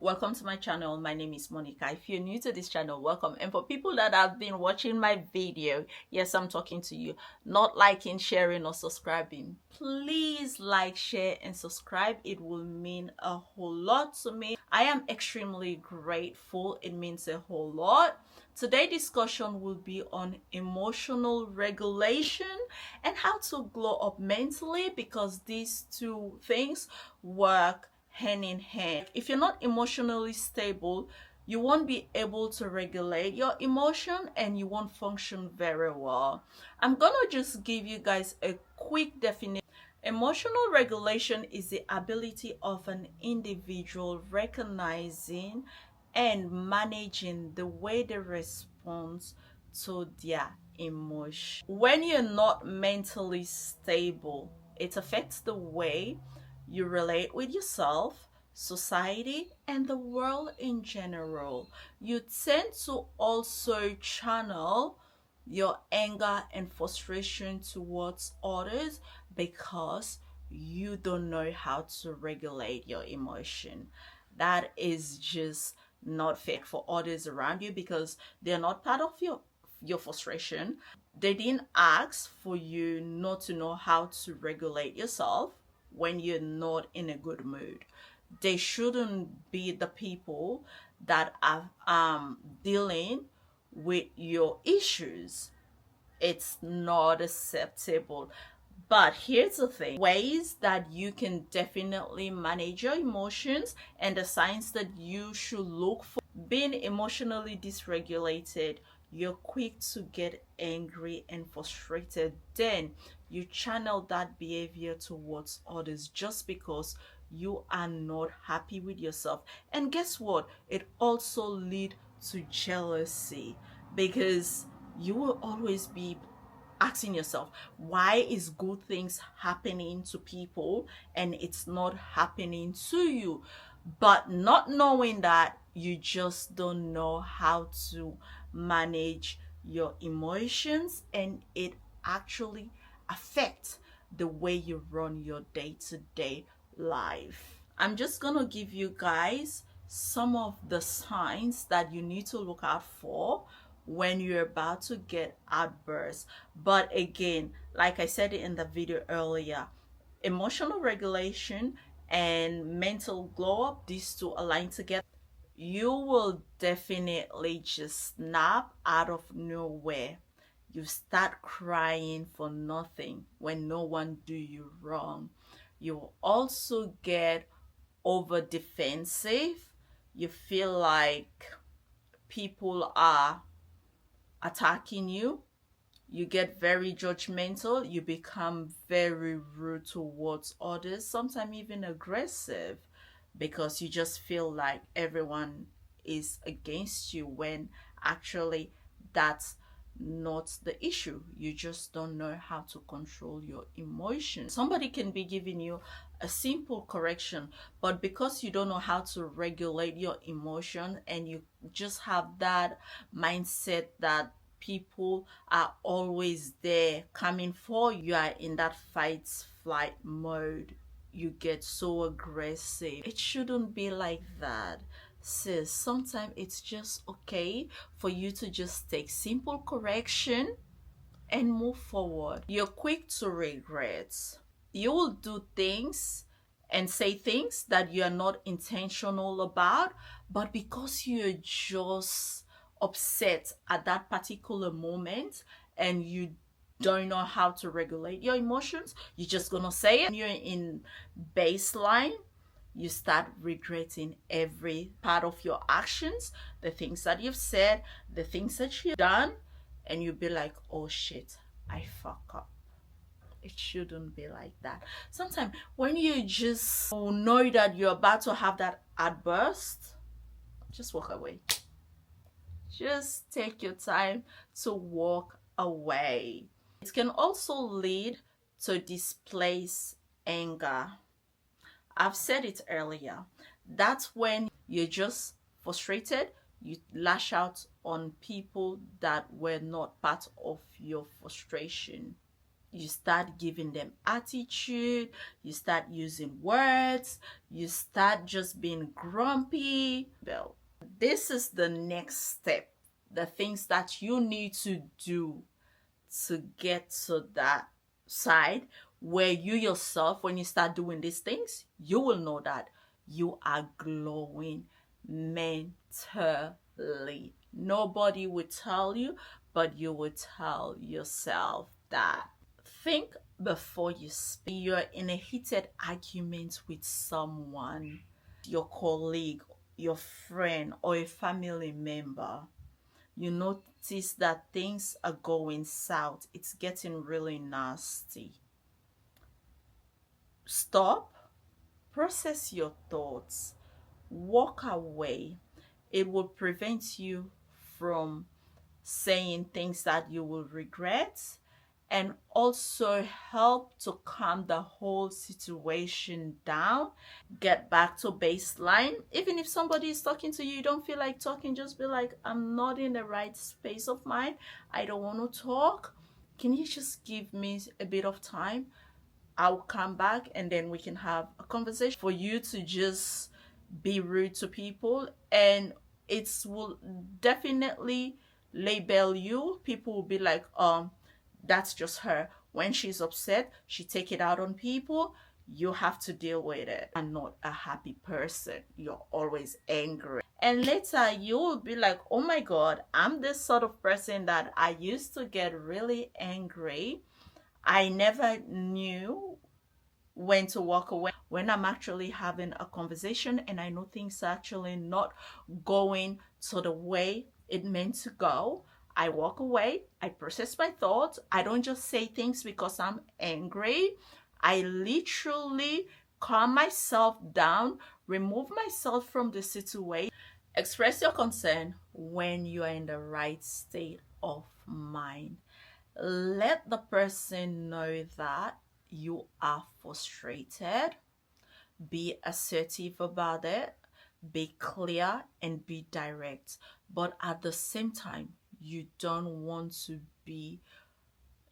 Welcome to my channel. My name is Monica. If you're new to this channel, welcome. And for people that have been watching my video, yes, I'm talking to you, not liking, sharing, or subscribing, please like, share, and subscribe. It will mean a whole lot to me. I am extremely grateful. It means a whole lot. Today's discussion will be on emotional regulation and how to glow up mentally, because these two things work hand in hand. If you're not emotionally stable, you won't be able to regulate your emotion and you won't function very well. I'm gonna just give you guys a quick definition. Emotional regulation is the ability of an individual recognizing and managing the way they respond to their emotion. When you're not mentally stable, it affects the way you relate with yourself, society, and the world in general. You tend to also channel your anger and frustration towards others because you don't know how to regulate your emotion. That is just not fair for others around you, because they're not part of your frustration. They didn't ask for you not to know how to regulate yourself when you're not in a good mood. They shouldn't be the people that are dealing with your issues. It's not acceptable. But here's the thing: ways that you can definitely manage your emotions and the signs that you should look for. Being emotionally dysregulated, you're quick to get angry and frustrated. Then you channel that behavior towards others just because you are not happy with yourself. And guess what? It also leads to jealousy, because you will always be asking yourself, why is good things happening to people and it's not happening to you? But not knowing that, you just don't know how to manage your emotions, and it actually affects the way you run your day-to-day life. I'm just gonna give you guys some of the signs that you need to look out for when you're about to get outbursts. But again, like I said in the video earlier, emotional regulation and mental glow up, these two align together. You will definitely just snap out of nowhere. You start crying for nothing when no one do you wrong. You will also get over defensive. You feel like people are attacking you. You get very judgmental. You become very rude towards others, sometimes even aggressive, because you just feel like everyone is against you, when actually that's not the issue. You just don't know how to control your emotions. Somebody can be giving you a simple correction, but because you don't know how to regulate your emotion and you just have that mindset that people are always there coming for you, are in that fight flight mode, you get so aggressive. It shouldn't be like that, sis. Sometimes it's just okay for you to just take simple correction and move forward. You're quick to regret. You will do things and say things that you are not intentional about, but because you're just upset at that particular moment and you don't know how to regulate your emotions, you're just gonna say it. When you're in baseline, you start regretting every part of your actions, the things that you've said, the things that you've done, and you'll be like, oh shit, I fuck up. It shouldn't be like that. Sometimes when you just know that you're about to have that outburst, just walk away. Just take your time to walk away. It can also lead to displaced anger. I've said it earlier. That's when you're just frustrated, you lash out on people that were not part of your frustration. You start giving them attitude, you start using words, you start just being grumpy. Well, this is the next step, the things that you need to do to get to that side where you yourself, when you start doing these things, you will know that you are glowing mentally. Nobody will tell you, but you will tell yourself that. Think before you speak. You're in a heated argument with someone, your colleague, your friend, or a family member. You notice that things are going south. It's getting really nasty. Stop, process your thoughts, walk away. It will prevent you from saying things that you will regret, and also help to calm the whole situation down. Get back to baseline. Even if somebody is talking to you, you don't feel like talking, just be like, I'm not in the right space of mind, I don't want to talk, can you just give me a bit of time? I'll come back and then we can have a conversation. For you to just be rude to people, and it will definitely label you. People will be like, that's just her. When she's upset, she take it out on people. You have to deal with it. I'm not a happy person. You're always angry. And later you will be like, oh my God, I'm this sort of person that I used to get really angry. I never knew when to walk away. When I'm actually having a conversation and I know things are actually not going to the way it meant to go, I walk away, I process my thoughts. I don't just say things because I'm angry. I literally calm myself down, remove myself from the situation. Express your concern when you are in the right state of mind. Let the person know that you are frustrated. Be assertive about it. Be clear and be direct. But at the same time, you don't want to be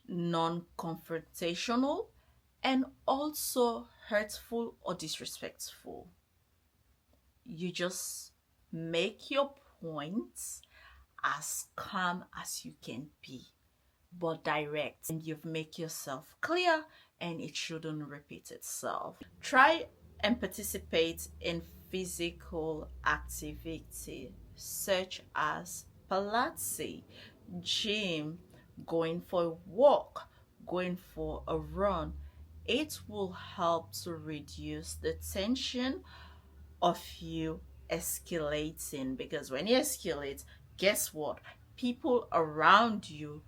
non-confrontational and also hurtful or disrespectful. You just make your points as calm as you can be, but direct, and you've made yourself clear, and it shouldn't repeat itself. Try and participate in physical activity such as Pilates, gym, going for a walk, going for a run. It will help to reduce the tension of you escalating, because when you escalate, guess what? People around you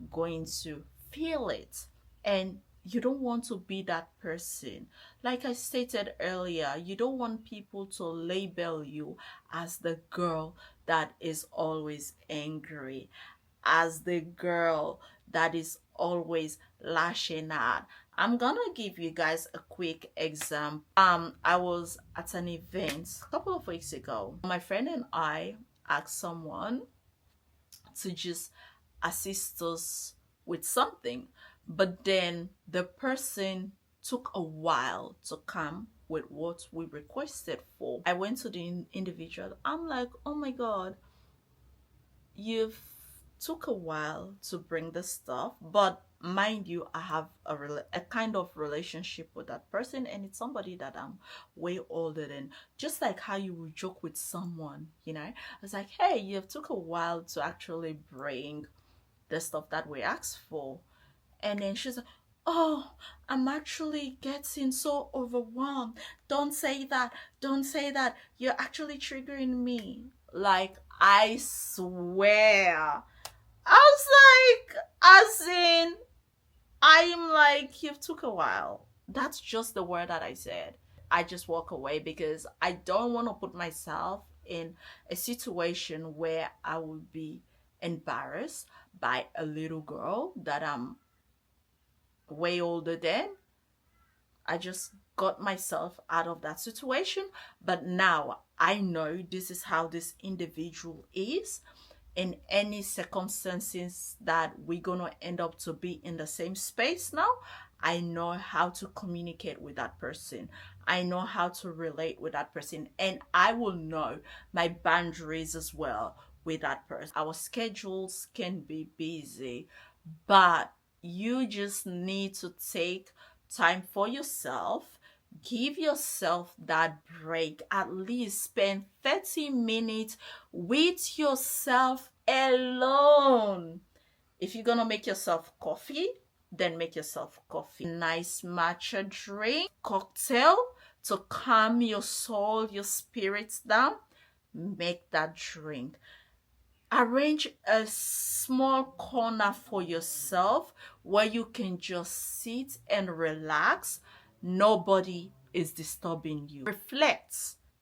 going to feel it, and you don't want to be that person. Like I stated earlier, you don't want people to label you as the girl that is always angry, as the girl that is always lashing out. I'm gonna give you guys a quick example. I was at an event a couple of weeks ago. My friend and I asked someone to just assist us with something, but then the person took a while to come with what we requested for. I went to the individual. I'm like, oh my God, you've took a while to bring the stuff, but mind you, I have a kind of relationship with that person, and it's somebody that I'm way older than. Just like how you would joke with someone, you know, I was like, hey, you've took a while to actually bring the stuff that we asked for. And then she's like, oh, I'm actually getting so overwhelmed. Don't say that, don't say that, you're actually triggering me. Like, I swear, I was like, as in, I'm like, you've took a while. That's just the word that I said. I just walk away because I don't want to put myself in a situation where I would be embarrassed by a little girl that I'm way older than. I just got myself out of that situation, but now I know this is how this individual is, in any circumstances that we're gonna end up to be in the same space now, I know how to communicate with that person. I know how to relate with that person, and I will know my boundaries as well with that person. Our schedules can be busy, but you just need to take time for yourself. Give yourself that break. At least spend 30 minutes with yourself alone. If you're gonna make yourself coffee, then make yourself coffee. Nice matcha drink, cocktail to calm your soul, your spirits down. Make that drink. Arrange a small corner for yourself where you can just sit and relax. Nobody is disturbing you. Reflect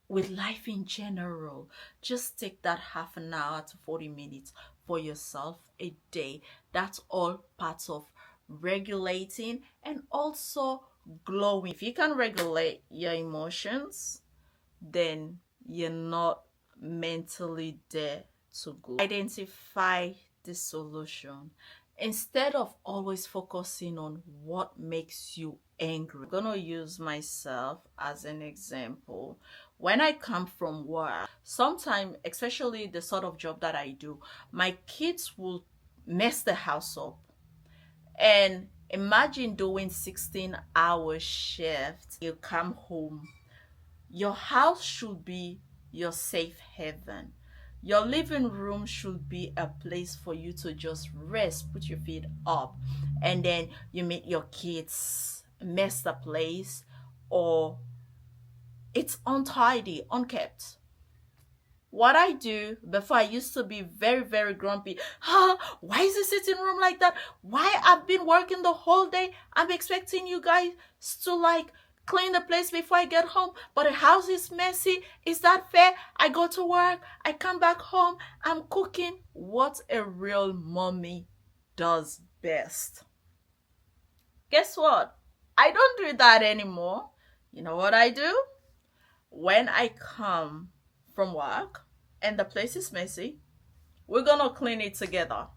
with life in general. Just take that half an hour to 40 minutes for yourself a day. That's all part of regulating and also glowing. If you can regulate your emotions, then you're not mentally there to glow. Identify the solution instead of always focusing on what makes you angry. I'm gonna use myself as an example. When I come from work, sometimes, especially the sort of job that I do, my kids will mess the house up. And imagine doing 16-hour shifts. You come home, your house should be your safe haven. Your living room should be a place for you to just rest, put your feet up, and then you meet your kids, mess the place, or it's untidy, unkept. What I do before, I used to be very, very grumpy. Why is the sitting room like that? Why I've been working the whole day? I'm expecting you guys to like clean the place before I get home, but the house is messy. Is that fair? I go to work, I come back home, I'm cooking. What a real mommy does best. Guess what? I don't do that anymore. You know what I do? When I come from work and the place is messy, we're gonna clean it together.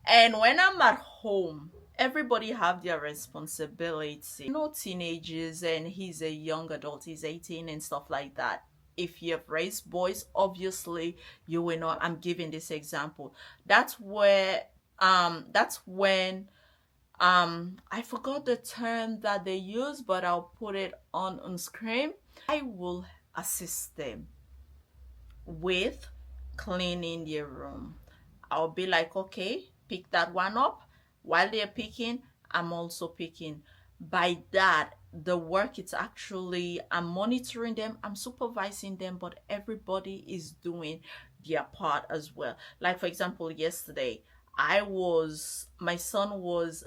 And when I'm at home, everybody have their responsibility. You know, teenagers, and he's a young adult, he's 18 and stuff like that. If you have raised boys, obviously you will know. I'm giving this example. That's when I forgot the term that they use, but I'll put it on screen. I will assist them with cleaning their room. I'll be like, okay, pick that one up. While they're picking, I'm also picking. By that, the work, it's actually, I'm monitoring them, I'm supervising them, but everybody is doing their part as well. Like for example, yesterday, my son was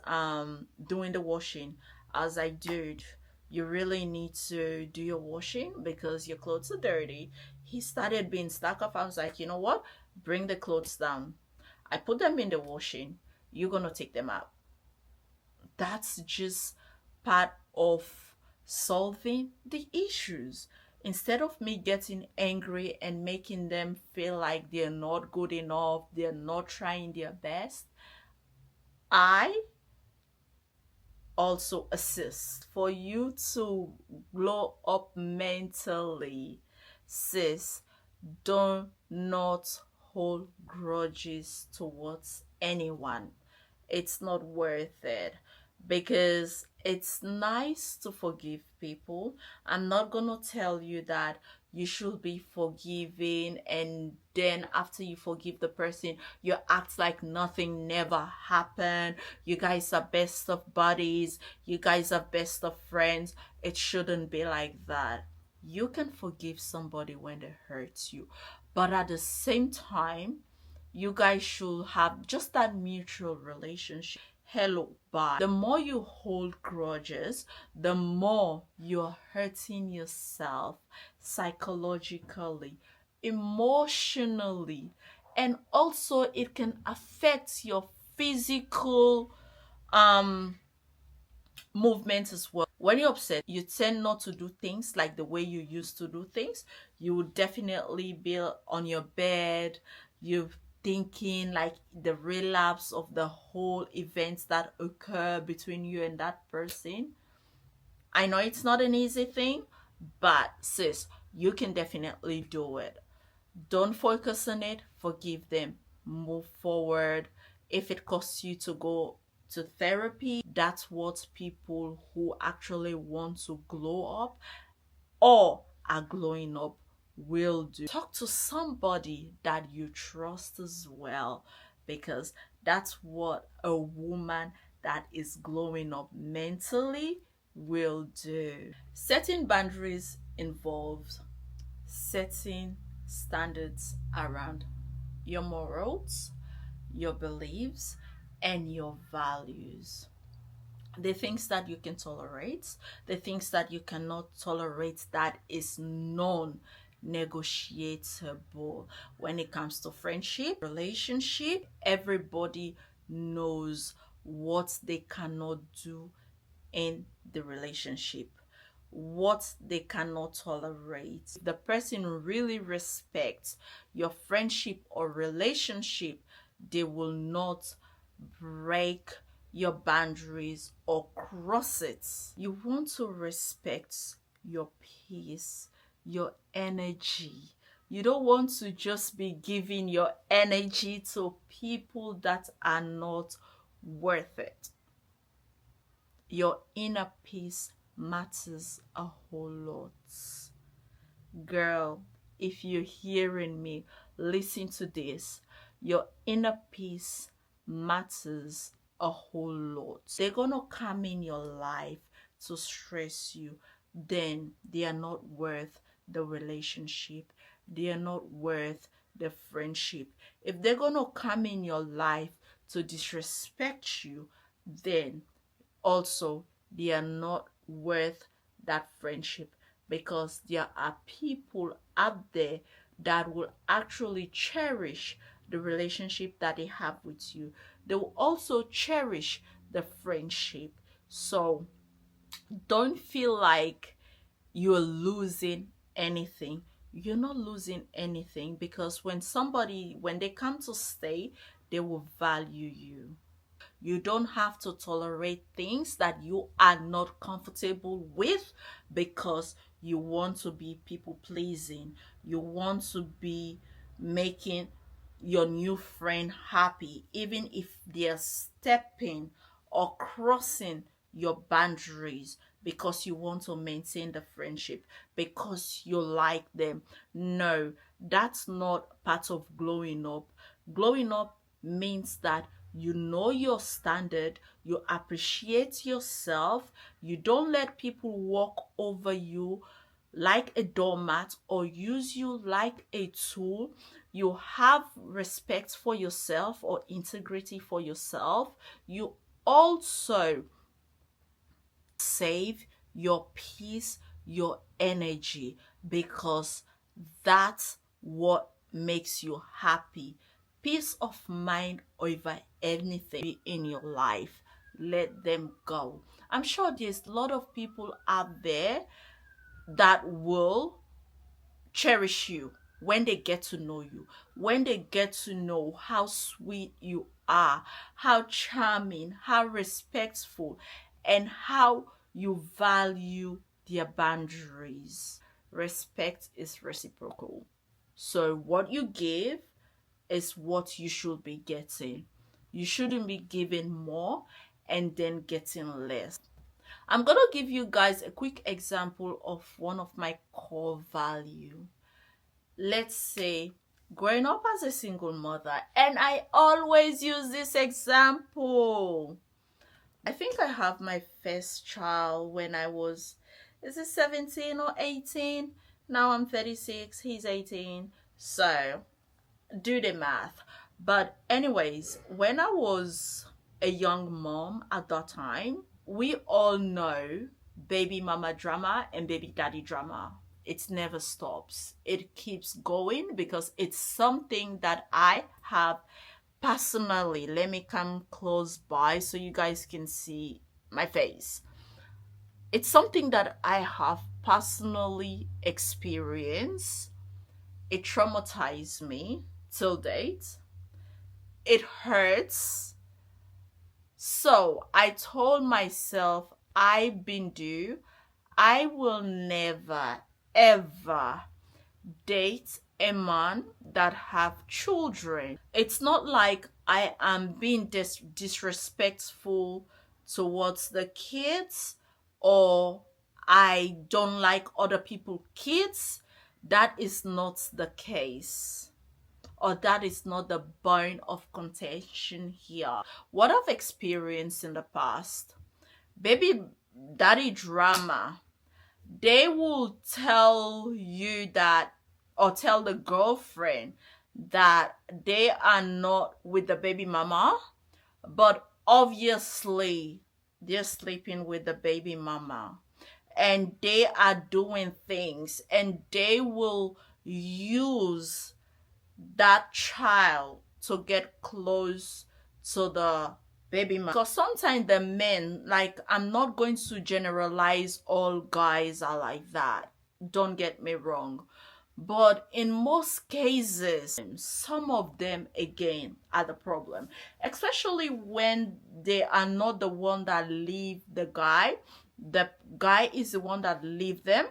doing the washing. As I did, you really need to do your washing because your clothes are dirty. He started being stuck up. I was like, you know what? Bring the clothes down. I put them in the washing. You're gonna take them out. That's just part of solving the issues. Instead of me getting angry and making them feel like they're not good enough, they're not trying their best, I also assist for you to glow up mentally. Sis, do not hold grudges towards anyone. It's not worth it, because it's nice to forgive people. I'm not gonna tell you that you should be forgiving and then after you forgive the person, you act like nothing never happened. You guys are best of buddies, you guys are best of friends. It shouldn't be like that. You can forgive somebody when they hurt you, but at the same time, you guys should have just that mutual relationship. Hello, bye. The more you hold grudges, the more you're hurting yourself psychologically, emotionally, and also it can affect your physical movement as well. When you're upset, you tend not to do things like the way you used to do things. You would definitely be on your bed, you thinking like the relapse of the whole events that occur between you and that person. I know it's not an easy thing, but sis, you can definitely do it. Don't focus on it, forgive them, move forward. If it costs you to go to therapy, that's what people who actually want to glow up or are glowing up will do. Talk to somebody that you trust as well, because that's what a woman that is glowing up mentally will do. Setting boundaries involves setting standards around your morals, your beliefs, and your values. The things that you can tolerate, the things that you cannot tolerate, that is non-negotiable. When it comes to friendship, relationship, everybody knows what they cannot do in the relationship, what they cannot tolerate. The person really respects your friendship or relationship, they will not break your boundaries or cross it. You want to respect your peace, your energy. You don't want to just be giving your energy to people that are not worth it. Your inner peace matters a whole lot. Girl, if you're hearing me, listen to this. Your inner peace matters a whole lot. They're gonna come in your life to stress you, then they are not worth the relationship. They are not worth the friendship. If they're gonna come in your life to disrespect you, then also they are not worth that friendship, because there are people out there that will actually cherish the relationship that they have with you. They will also cherish the friendship. So don't feel like you're losing anything. You're not losing anything, because when they come to stay, they will value you. You don't have to tolerate things that you are not comfortable with because you want to be people pleasing. You want to be making your new friend happy, even if they're stepping or crossing your boundaries, because you want to maintain the friendship, because you like them. No, that's not part of glowing up. Glowing up means that you know your standard, you appreciate yourself, you don't let people walk over you like a doormat or use you like a tool. You have respect for yourself or integrity for yourself. You also save your peace, your energy, because that's what makes you happy. Peace of mind over anything in your life. Let them go. I'm sure there's a lot of people out there that will cherish you when they get to know you, when they get to know how sweet you are, how charming, how respectful, and how you value their boundaries. Respect is reciprocal. So, what you give is what you should be getting. You shouldn't be giving more and then getting less. I'm gonna give you guys a quick example of one of my core value. Let's say growing up as a single mother, and I always use this example. I think I have my first child when I was, is it 17 or 18? Now I'm 36, he's 18. So do the math. But anyways, when I was a young mom at that time, we all know baby mama drama and baby daddy drama. It never stops. It keeps going because it's something that I have personally. Let me come close by so you guys can see my face. It's something that I have personally experienced. It traumatized me till date. it hurts. So I told myself, I've been due. I will never, ever date a man that have children. It's not like I am being disrespectful towards the kids, or I don't like other people's kids. That is not the case, or that is not the bone of contention here. What I've experienced in the past, baby daddy drama, they will tell you that, or tell the girlfriend that they are not with the baby mama, but obviously they're sleeping with the baby mama, and they are doing things, and they will use that child to get close to the baby mama. Because sometimes the men, like, I'm not going to generalize all guys are like that, don't get me wrong, but in most cases, some of them again are the problem, especially when they are not the one that leave the guy is the one that leave them.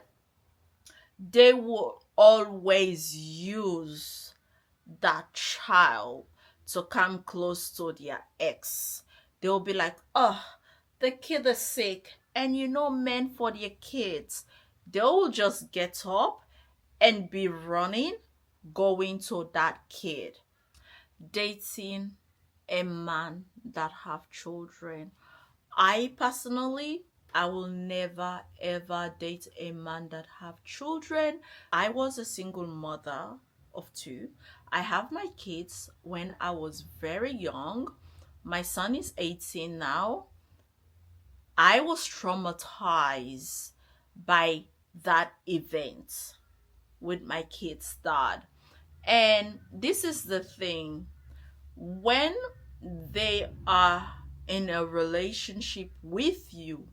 They will always use that child to come close to their ex. They'll be like, oh, the kid is sick. And you know, men, for their kids, they'll just get up and be running, going to that kid. Dating a man that have children. I personally, I will never ever date a man that have children. I was a single mother of two. I have my kids when I was very young. My son is 18 now. I was traumatized by that event with my kid's dad. And this is the thing, when they are in a relationship with you,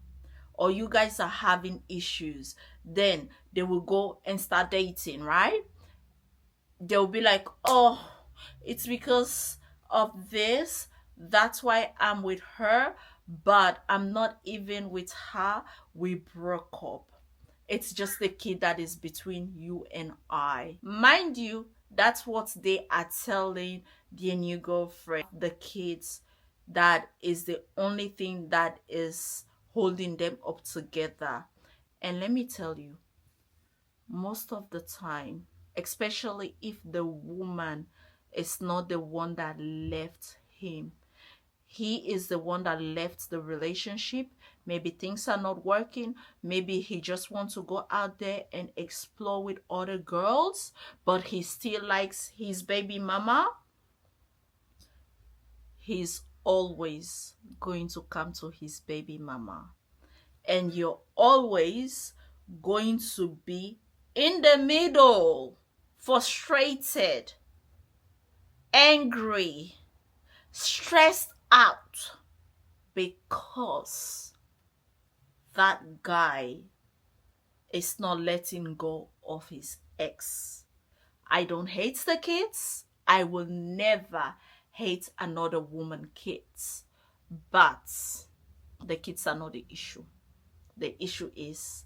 or you guys are having issues, then they will go and start dating, right? They'll be like, oh, it's because of this, that's why I'm with her, but I'm not even with her, we broke up. It's just the kid that is between you and I. Mind you, that's what they are telling their new girlfriend. The kids, that is the only thing that is holding them up together. And let me tell you, most of the time, especially if the woman is not the one that left him, he is the one that left the relationship. Maybe things are not working. Maybe he just wants to go out there and explore with other girls, but he still likes his baby mama. He's always going to come to his baby mama. And you're always going to be in the middle, frustrated, angry, stressed out, because that guy is not letting go of his ex. I don't hate the kids. I will never hate another woman's kids. But the kids are not the issue. The issue is,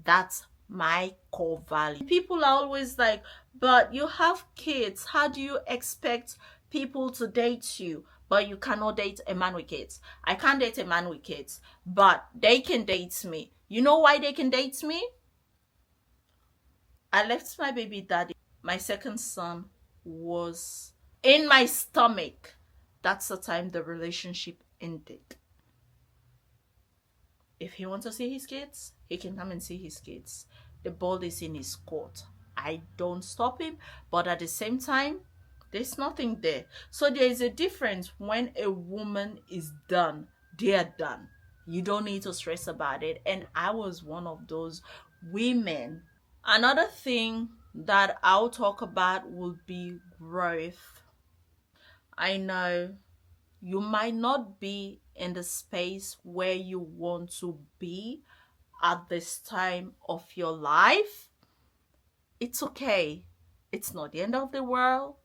that's my core value. People are always like, but you have kids. How do you expect people to date you? But you cannot date a man with kids. I can't date a man with kids, but they can date me. You know why they can date me? I left my baby daddy. My second son was in my stomach. That's the time the relationship ended. If he wants to see his kids, he can come and see his kids. The ball is in his court. I don't stop him, but at the same time, there's nothing there. So there is a difference. When a woman is done, they're done. You don't need to stress about it. And I was one of those women. Another thing that I'll talk about will be growth. I know you might not be in the space where you want to be at this time of your life. It's okay. It's not the end of the world.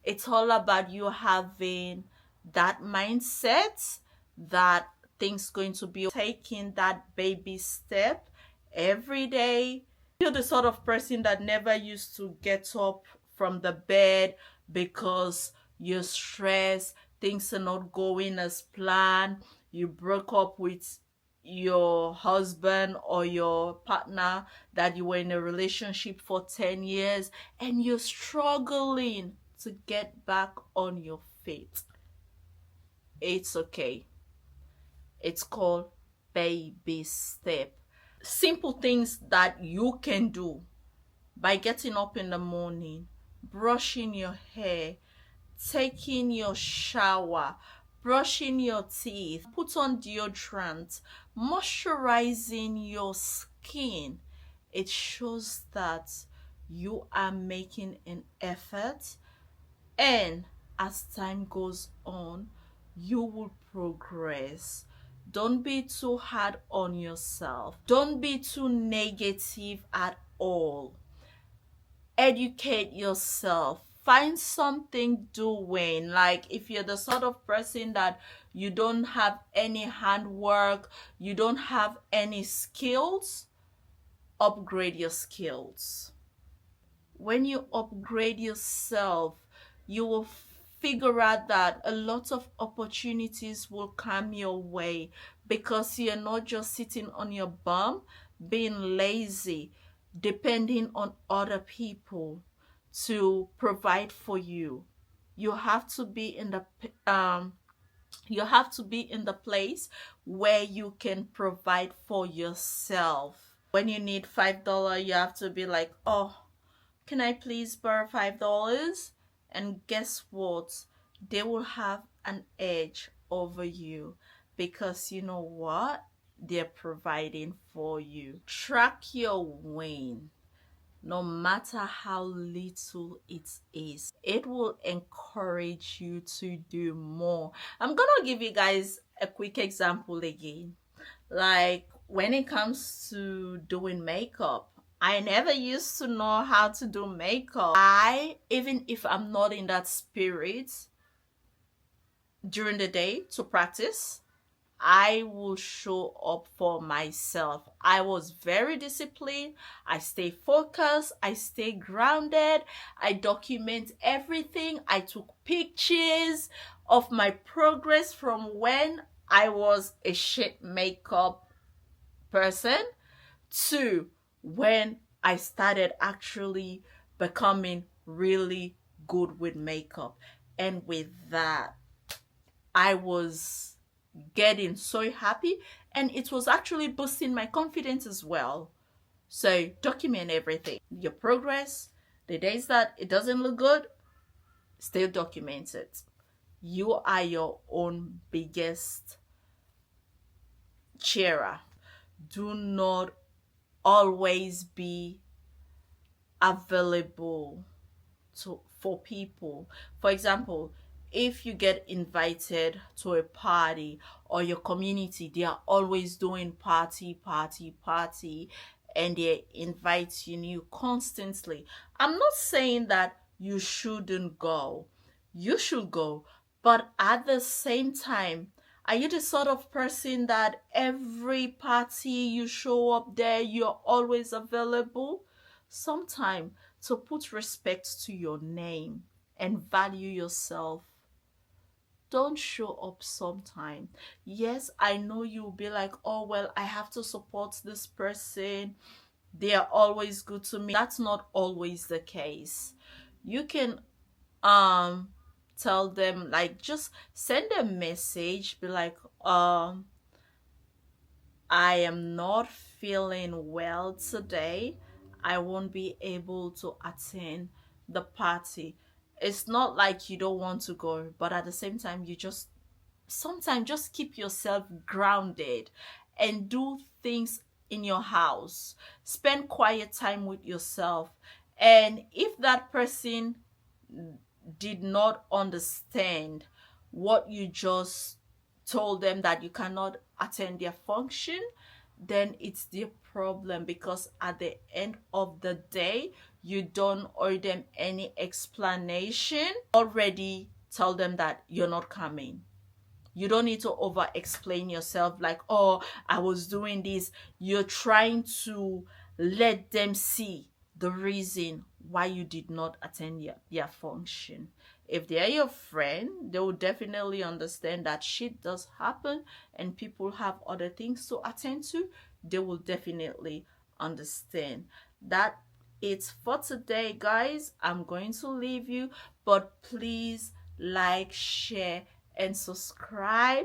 It's all about you having that mindset that things going to be taking that baby step every day. You're the sort of person that never used to get up from the bed because you're stressed, things are not going as planned, you broke up with your husband or your partner that you were in a relationship for 10 years and you're struggling to get back on your feet. It's okay. It's called baby step. Simple things that you can do by getting up in the morning, brushing your hair, taking your shower, brushing your teeth, put on deodorant, moisturizing your skin. It shows that you are making an effort, and as time goes on, you will progress. Don't be too hard on yourself. Don't be too negative at all. Educate yourself. Find something doing. Like if you're the sort of person that you don't have any handwork, you don't have any skills, upgrade your skills. When you upgrade yourself, you will figure out that a lot of opportunities will come your way because you're not just sitting on your bum being lazy, depending on other people to provide for you. You have to be in the place where you can provide for yourself. When you need $5, you have to be like, oh, can I please borrow $5? And guess what? They will have an edge over you because you know what? They're providing for you. Track your win. No matter how little it is, it will encourage you to do more. I'm gonna give you guys a quick example again. Like when it comes to doing makeup, I never used to know how to do makeup. Even if I'm not in that spirit during the day to practice, I will show up for myself. I was very disciplined. I stay focused. I stay grounded. I document everything. I took pictures of my progress from when I was a shit makeup person to when I started actually becoming really good with makeup. And with that, I was getting so happy, and it was actually boosting my confidence as well. So document everything, your progress. The days that it doesn't look good, still document it. You are your own biggest cheerer. Do not always be available for people. For example, if you get invited to a party or your community, they are always doing party, and they invite you constantly. I'm not saying that you shouldn't go. You should go. But at the same time, are you the sort of person that every party you show up there, you're always available? Sometimes to put respect to your name and value yourself, don't show up sometime. Yes, I know you'll be like, oh well, I have to support this person, they are always good to me. That's not always the case. You can tell them, like, just send a message, be like, I am not feeling well today, I won't be able to attend the party. It's not like you don't want to go, but at the same time, you just sometimes just keep yourself grounded and do things in your house. Spend quiet time with yourself. And if that person did not understand what you just told them, that you cannot attend their function, then it's their problem, because at the end of the day, You don't owe them any explanation. Already tell them that you're not coming. You don't need to over explain yourself like, oh, I was doing this. You're trying to let them see the reason why you did not attend their function. If they're your friend, they will definitely understand that shit does happen and people have other things to attend to. They will definitely understand. That it's for today, guys. I'm going to leave you, but please like, share, and subscribe.